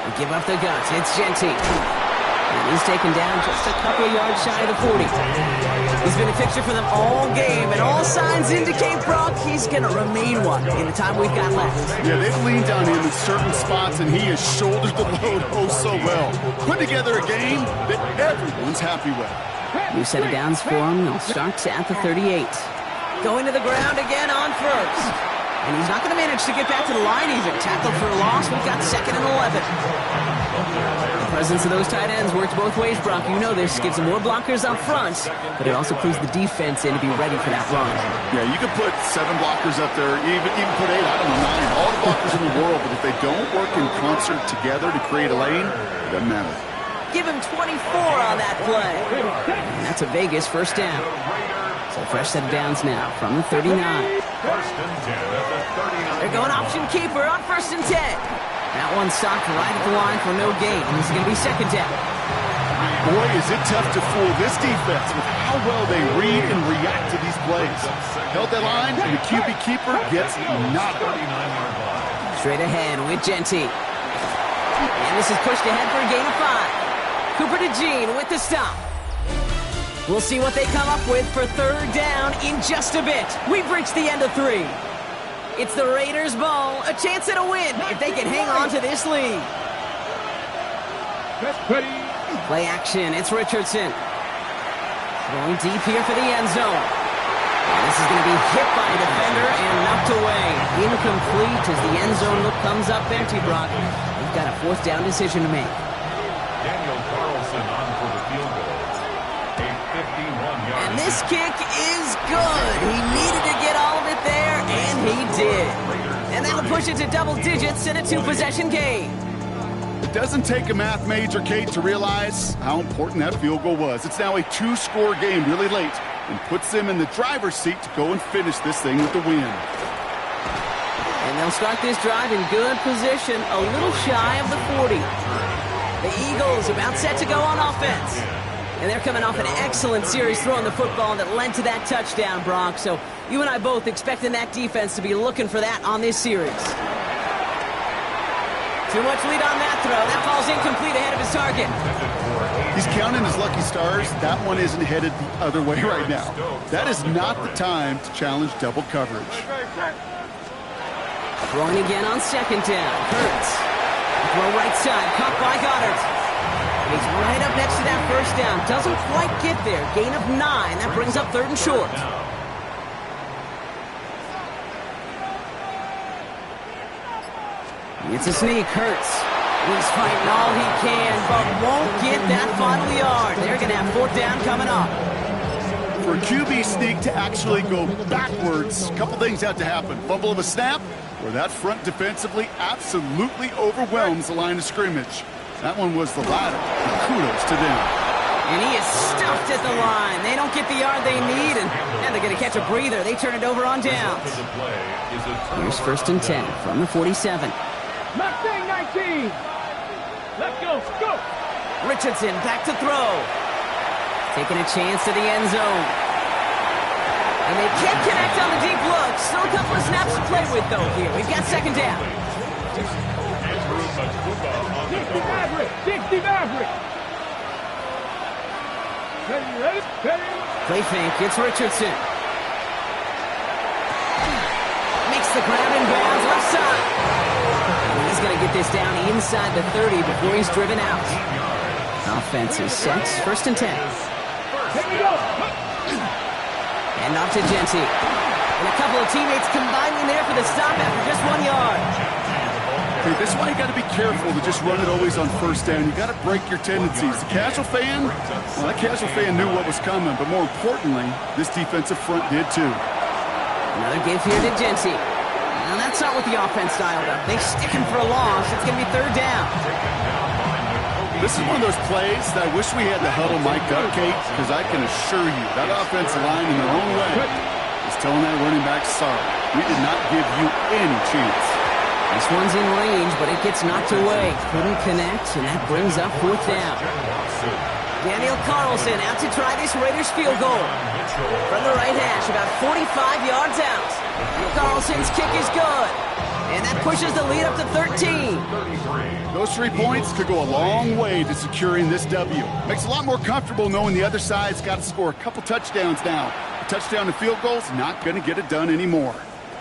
Speaker 5: We give up the guts. It's Jeanty. And he's taken down just a couple of yards shy of the 40. He's been a fixture for them all game, and all signs indicate, Brock, he's going to remain one in the time we've got left.
Speaker 6: Yeah, they've leaned on him in certain spots, and he has shouldered the load oh so well. Put together a game that everyone's happy with.
Speaker 5: New set of downs for him. They'll start at the 38. Going to the ground again on 1st. And he's not going to manage to get back to the line even. Tackled for a loss. We've got 2nd and 11. The presence of those tight ends works both ways, Brock. You know this. Gives them more blockers up front, but it also clues the defense in to be ready for that run.
Speaker 6: Yeah, you can put 7 blockers up there, even put 8, I don't know, 9, all the blockers in the world, but if they don't work in concert together to create a lane, it doesn't matter.
Speaker 5: Give him 24 on that play. And that's a Vegas 1st down. So a fresh set of downs now from the 39.
Speaker 7: 1st and 10 at the 39.
Speaker 5: They're going option keeper on 1st and 10. That one stopped right at the line for no gain. This is going to be 2nd down.
Speaker 6: Boy, is it tough to fool this defense with how well they read and react to these plays. Held that line, and the QB keeper gets nada.
Speaker 7: 39-yard line.
Speaker 5: Straight ahead with Jeanty. And this is pushed ahead for a gain of 5. Cooper DeJean with the stop. We'll see what they come up with for third down in just a bit. We've reached the end of 3. It's the Raiders' ball, a chance at a win if they can hang on to this lead. Play action, it's Richardson. Going deep here for the end zone. And this is going to be hit by a defender and knocked away. Incomplete as the end zone look comes up empty, Brock. We've got a 4th down decision to make.
Speaker 7: Daniel Carlson on for the field goal. A 51-yard.
Speaker 5: And this kick is good. He needed to get all of it there, and he did. And that'll push it to double digits in a 2-possession game.
Speaker 6: It doesn't take a math major, Kate, to realize how important that field goal was. It's now a 2-score game really late and puts them in the driver's seat to go and finish this thing with the win.
Speaker 5: And they'll start this drive in good position, a little shy of the 40. The Eagles about set to go on offense. And they're coming off an excellent series throwing the football that led to that touchdown, Brock. So you and I both expecting that defense to be looking for that on this series. Too much lead on that throw. That falls incomplete ahead of his target.
Speaker 6: He's counting his lucky stars. That one isn't headed the other way right now. That is not the time to challenge double coverage.
Speaker 5: Throwing again on 2nd down. Hurts. Throw right side. Caught by Goddard. And he's right up next to that 1st down. Doesn't quite get there. Gain of 9. That brings up 3rd and short. It's a sneak. Hurts. He's fighting all he can, but won't get that final yard. They're going to have 4th down coming up.
Speaker 6: For a QB sneak to actually go backwards, a couple things have to happen. Fumble of a snap, or that front defensively absolutely overwhelms the line of scrimmage. That one was the latter. Kudos to them.
Speaker 5: And he is stuffed at the line. They don't get the yard they need, and they're going to catch a breather. They turn it over on downs. Here's 1st and 10 from the 47.
Speaker 2: Mustang 19. Let's go. Go.
Speaker 5: Richardson back to throw. Taking a chance to the end zone. And they can't connect on the deep look. Still a couple of snaps to play with, though, here. We've got 2nd down.
Speaker 2: 60 Maverick. 60 Maverick. Ready.
Speaker 5: Play fake. It's Richardson. Makes the grab in bounds left side. And he's going to get this down inside the 30 before he's driven out. Offense is set. 1st and 10.
Speaker 2: Here we go.
Speaker 5: And off to Genty. And a couple of teammates combining there for the stop after just 1 yard.
Speaker 6: Okay, this is why you got to be careful to just run it always on 1st down. You got to break your tendencies. The casual fan, well, that casual fan knew what was coming, but more importantly, this defensive front did too.
Speaker 5: Another give here to Genty. And that's not what the offense dialed up. They stick him for a loss. It's going to be 3rd down.
Speaker 6: This is one of those plays that I wish we had the huddle mic'd up, Kate, because I can assure you that offensive line in their own way is telling that running back, sorry, we did not give you any chance.
Speaker 5: This one's in range, but it gets knocked away. Couldn't connect, and that brings up 4th down. Daniel Carlson out to try this Raiders field goal. From the right hash, about 45 yards out. Carlson's kick is good. And that pushes the lead up to 13.
Speaker 6: Those 3 points could go a long way to securing this W. Makes it a lot more comfortable knowing the other side's got to score a couple touchdowns now. A touchdown and field goal's not going to get it done anymore.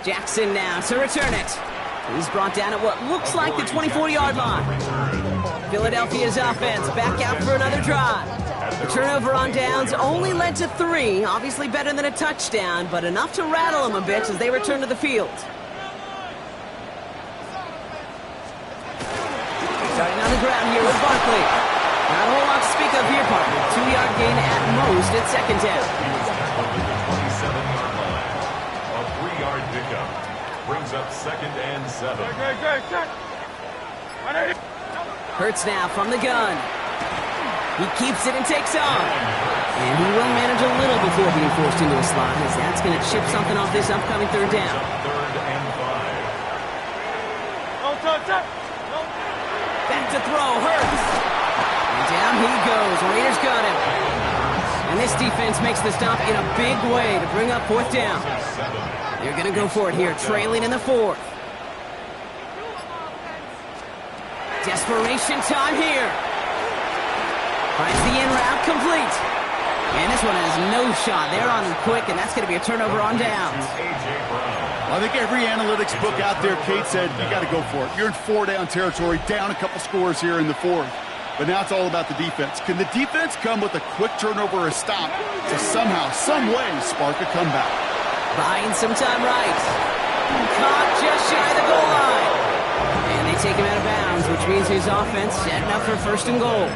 Speaker 5: Jackson now to return it. He's brought down at what looks like the 24-yard line. Philadelphia's offense back out for another drive. The turnover on downs only led to 3. Obviously better than a touchdown, but enough to rattle them a bit as they return to the field. Starting on the ground here with Barkley. Not a whole lot to speak of here, partner. 2-yard gain at most at 2nd down.
Speaker 7: 27-yard line. A 3-yard pickup. Brings up 2nd and 7.
Speaker 5: Hurts now from the gun. He keeps it and takes on. And he will manage a little before being forced into a slide, as that's going to chip something off this upcoming 3rd down.
Speaker 7: 3rd and 5.
Speaker 5: Back to throw, Hurts. And down he goes. Raiders got him. And this defense makes the stop in a big way to bring up 4th down. They're going to go for it here, trailing in the 4th. Desperation time here. Finds the in route complete. And this one has no shot. They're on him quick, and that's going to be a turnover on downs.
Speaker 6: I think every analytics book out there, Kate, said you got to go for it. You're in 4-down territory, down a couple scores here in the fourth. But now it's all about the defense. Can the defense come with a quick turnover or a stop to somehow, some way, spark a comeback?
Speaker 5: Buying some time right. Caught just shy of the goal line. And they take him out of bounds, which means his offense setting up for first and goal.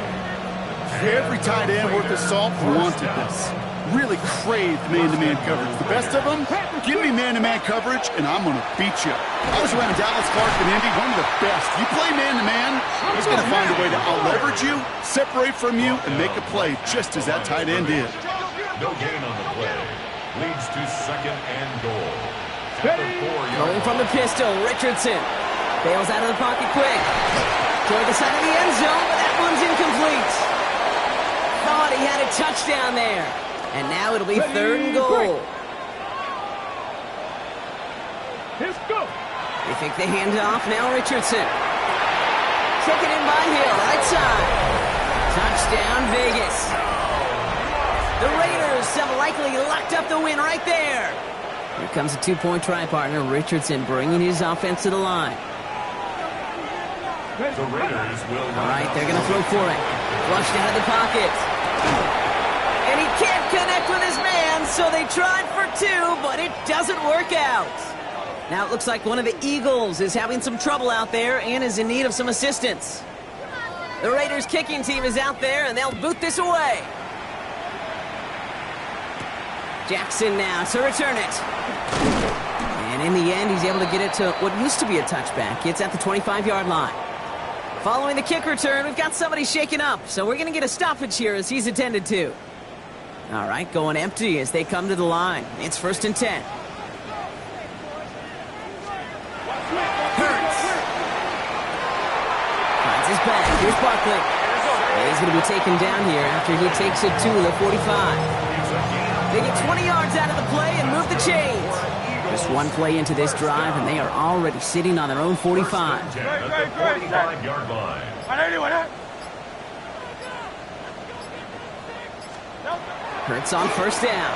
Speaker 6: Every tight end worth his salt wanted this. Really craved man-to-man coverage. The best of them, give me man-to-man coverage, and I'm going to beat you. I was around Dallas Clark and Indy, one of the best. You play man-to-man, he's going to find a way to out-leverage you, separate from you, and make a play just as that tight end did.
Speaker 7: No gain on the play. Leads to second and goal.
Speaker 5: Going from the pistol, Richardson. Bails out of the pocket quick. Toward the side of the end zone, but that one's incomplete. Thought he had a touchdown there. And now it'll be third and goal.
Speaker 2: Let's go.
Speaker 5: They think they hand it off. Now Richardson. Taken in by Hill, right side. Touchdown, Vegas. The Raiders have likely locked up the win right there. Here comes a two-point try partner. Richardson bringing his offense to the line.
Speaker 7: The Raiders will.
Speaker 5: All right, they're going to throw for it. Flushed out of the pocket. And he can't connect with his man, so they tried for two, but it doesn't work out. Now it looks like one of the Eagles is having some trouble out there and is in need of some assistance. The Raiders kicking team is out there, and they'll boot this away. Jackson now to return it. And in the end, he's able to get it to what used to be a touchback. It's at the 25-yard line. Following the kick return, we've got somebody shaken up, so we're going to get a stoppage here as he's attended to. All right, going empty as they come to the line. It's first and 10. Hurts. Finds his back. Here's Barkley. And he's going to be taken down here after he takes it to the 45. They get 20 yards out of the play and move the chains. Just one play into this drive, and they are already sitting on their own 45.
Speaker 7: At the 45-yard line.
Speaker 5: Hurts on first down.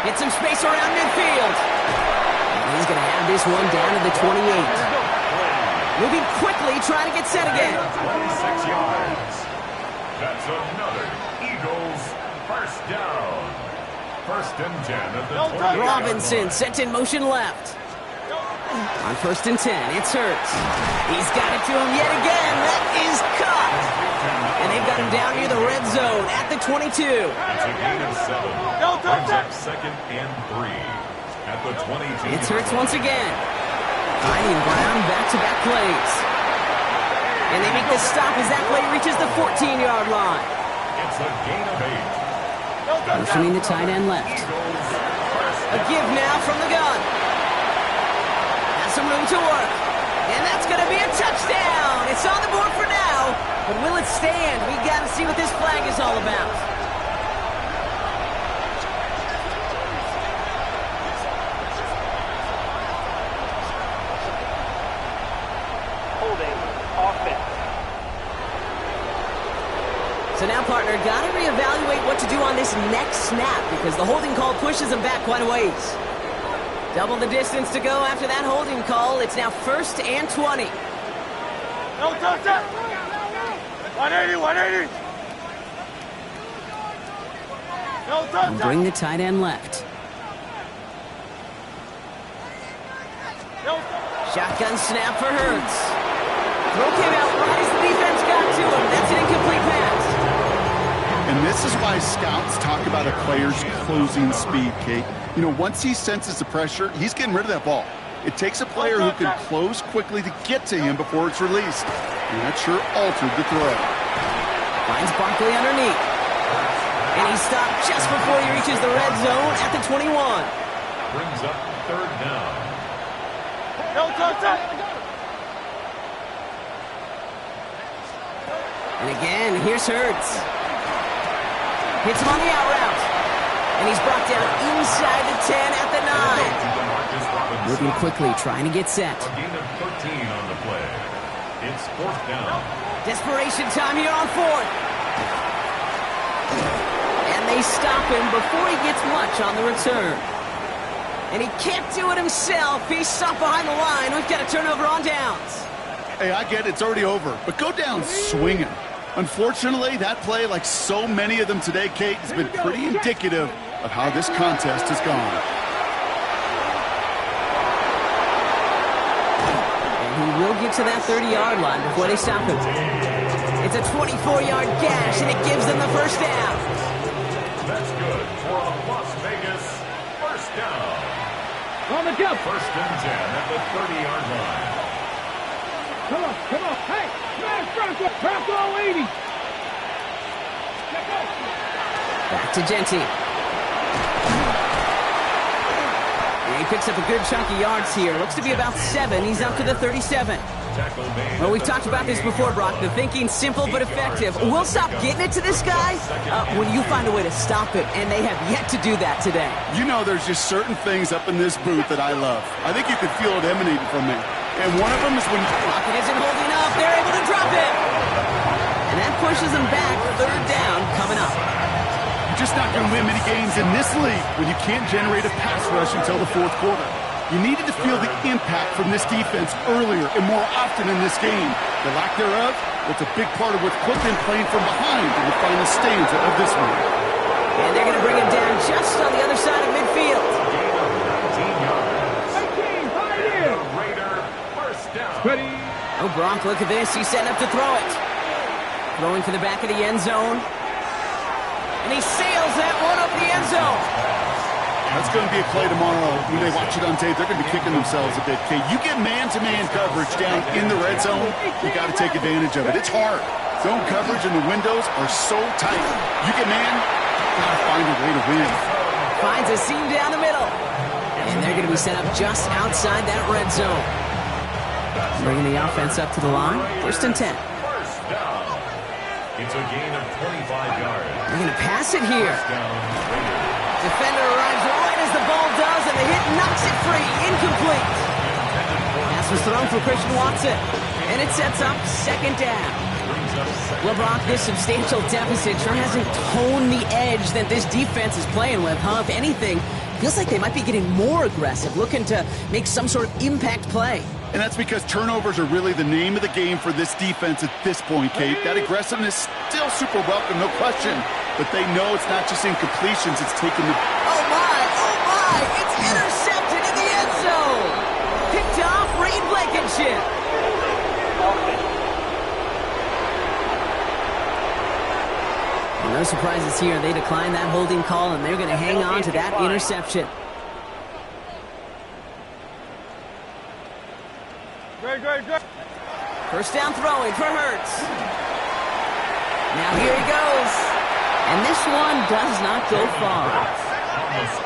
Speaker 5: Get some space around midfield. And he's going to have this one down to the 28. Moving quickly, trying to get set again.
Speaker 7: 26 yards. That's another Eagles first down. First and 10 at the 20.
Speaker 5: Robinson sent in motion left. On first and 10, it's Hurts. He's got it to him yet again. That is caught. And they've got him down near the red zone at the 22.
Speaker 7: It's a gain of 7. Brings up second and 3 at the 22.
Speaker 5: It's Hurts once again. Finding Brown back-to-back plays. And they make the stop as that play reaches the 14-yard line.
Speaker 7: It's a gain of 8.
Speaker 5: Motioning the tight end left. A give now from the gun. Has some room to work. And that's going to be a touchdown. It's on the board for now. But will it stand? We got to see what this flag is all about.
Speaker 8: Holding offense.
Speaker 5: So now, partner, got to reevaluate what to do on this next snap because the holding call pushes them back quite a ways. Double the distance to go after that holding call. It's now first and 20.
Speaker 2: No touch it. 180, 180. No touch
Speaker 5: And bring the tight end left. Shotgun snap for Hurts. Throw came out right as the defense got to him. That's an incomplete pass.
Speaker 6: And this is why scouts talk about a player's closing speed, Kate. You know, once he senses the pressure, he's getting rid of that ball. It takes a player who can close quickly to get to him before it's released. And that sure altered the throw.
Speaker 5: Finds Barkley underneath. And he stopped just before he reaches the red zone at the 21.
Speaker 7: Brings up third down.
Speaker 2: No touch it.
Speaker 5: And again, here's Hurts. Hits him on the out route. And he's brought down inside the 10 at the 9. Moving quickly, trying to get set.
Speaker 7: A gain of 13 on the play. It's fourth down.
Speaker 5: Desperation time here on fourth. And they stop him before he gets much on the return. And he can't do it himself. He's stopped behind the line. We've got a turnover on downs.
Speaker 6: Hey, I get it. It's already over. But go down swinging. Unfortunately, that play, like so many of them today, Kate, has been pretty indicative of how this contest has gone.
Speaker 5: And he will get to that 30-yard line before they stop him. It's a 24-yard gash, and it gives them the first down.
Speaker 7: That's good for a Las Vegas first down.
Speaker 2: On the jump.
Speaker 7: First and 10 at the 30-yard line.
Speaker 2: Come on, come on. Hey, smash Bronco. Bronco 80.
Speaker 5: Back to Genty. And he picks up a good chunk of yards here. Looks to be about 7. He's up to the 37. Well, we've talked about this before, Brock. The thinking's simple but effective. We'll stop getting it to this guy when you find a way to stop him, and they have yet to do that today.
Speaker 6: You know, there's just certain things up in this booth that I love. I think you can feel it emanating from me. And one of them is when
Speaker 5: Rocket isn't holding up. They're able to drop it. And that pushes them back. Third down coming up.
Speaker 6: you're just not going to win many games in this league when you can't generate a pass rush until the fourth quarter. You needed to feel the impact from this defense earlier and more often in this game. The lack thereof was a big part of what's put them playing from behind in the final stanza of this one.
Speaker 5: And they're going to bring him down just on the other side of midfield. Oh, Gronk, look at this. He's setting up to throw it. Throwing to the back of the end zone. And he sails that one over the end zone.
Speaker 6: That's going to be a play tomorrow. When they watch it on tape, they're going to be kicking themselves a bit. Okay, you get man-to-man coverage down in the red zone, you got to take advantage of it. It's hard. Zone coverage and the windows are so tight. You get man, you got to find a way to win.
Speaker 5: Finds a seam down the middle. And they're going to be set up just outside that red zone. Bringing the offense up to the line. First and 10.
Speaker 7: First down. It's a gain of 25 yards.
Speaker 5: They're going to pass it here. Defender arrives right as the ball does, and the hit knocks it free. Incomplete. Pass was thrown for Christian Watson, and it sets up second down. LeBron, this substantial deficit sure hasn't toned the edge that this defense is playing with, huh? If anything, feels like they might be getting more aggressive, looking to make some sort of impact play.
Speaker 6: And that's because turnovers are really the name of the game for this defense at this point, Kate. That aggressiveness still super welcome, no question. But they know it's not just incompletions, it's taking the...
Speaker 5: Oh my, it's intercepted in the end zone. Picked off Reed Blankenship. No surprises here. They decline that holding call, and they're going to hang on to that interception. First down throwing for Hurts. Now here he goes. And this one does not go far.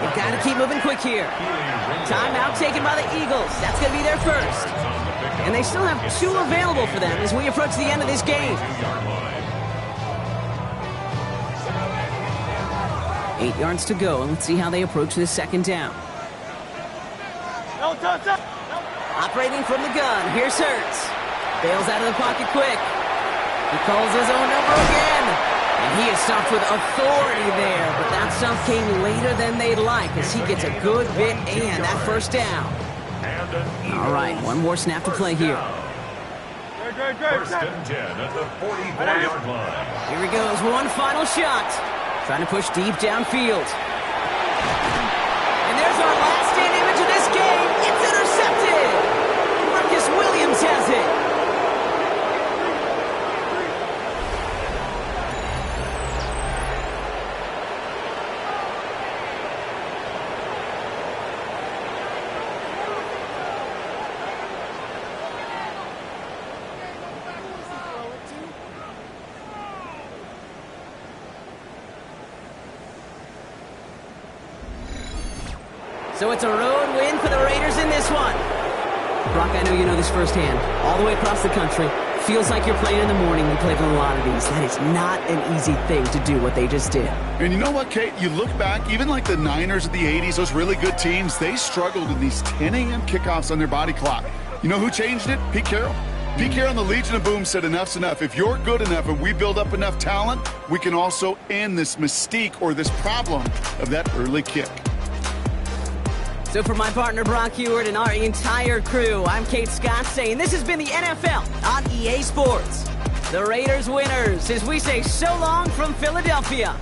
Speaker 5: They've got to keep moving quick here. Timeout taken by the Eagles. That's going to be their first. And they still have 2 available for them as we approach the end of this game. 8 yards to go, and let's see how they approach this second down. Operating from the gun, here's Hurts. Bails out of the pocket quick. He calls his own number again. And he is stopped with authority there, but that stuff came later than they'd like as he gets a good bit and that first down. All right, one more snap to play here.
Speaker 7: First and 10 at the 44-yard line.
Speaker 5: Here he goes, one final shot. Trying to push deep downfield. And there's our last stand image of this game. It's intercepted. Marcus Williams has it. So it's a road win for the Raiders in this one. Brock, I know you know this firsthand. All the way across the country. Feels like you're playing in the morning. We played with a lot of these. That is not an easy thing to do what they just did.
Speaker 6: And you know what, Kate? You look back, even like the Niners of the 80s, those really good teams, they struggled in these 10 a.m. kickoffs on their body clock. You know who changed it? Pete Carroll. Pete Carroll and the Legion of Boom said enough's enough. If you're good enough and we build up enough talent, we can also end this mystique or this problem of that early kick.
Speaker 5: So for my partner Brock Heward and our entire crew, I'm Kate Scott saying this has been the NFL on EA Sports. The Raiders winners as we say so long from Philadelphia.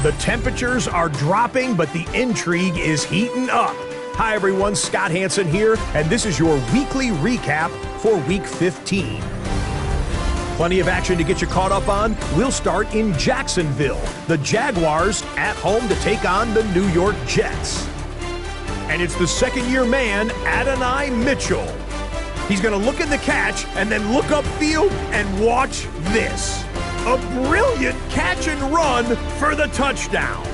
Speaker 9: The temperatures are dropping, but the intrigue is heating up. Hi, everyone. Scott Hanson here, and this is your weekly recap for Week 15. Plenty of action to get you caught up on. We'll start in Jacksonville. The Jaguars at home to take on the New York Jets. And it's the second-year man, Adonai Mitchell. He's going to look at the catch and then look upfield and watch this. A brilliant catch and run for the touchdown.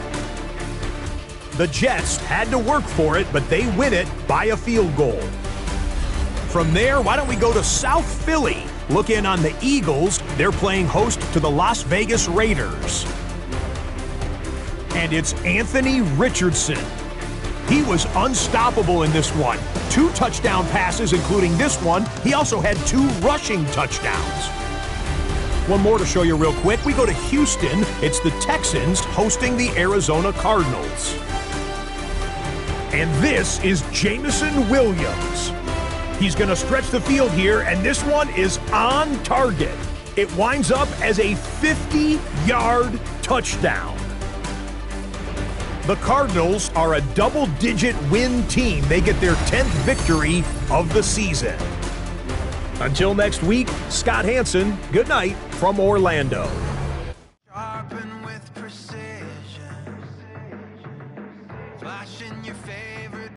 Speaker 9: The Jets had to work for it, but they win it by a field goal. From there, why don't we go to South Philly? Look in on the Eagles. They're playing host to the Las Vegas Raiders. And it's Anthony Richardson. He was unstoppable in this one. 2 touchdown passes, including this one. He also had 2 rushing touchdowns. One more to show you real quick. We go to Houston. It's the Texans hosting the Arizona Cardinals. And this is Jameson Williams. He's going to stretch the field here, and this one is on target. It winds up as a 50-yard touchdown. The Cardinals are a double-digit win team. They get their 10th victory of the season. Until next week, Scott Hanson, good night from Orlando.
Speaker 3: Sharpen with precision, flash in your face.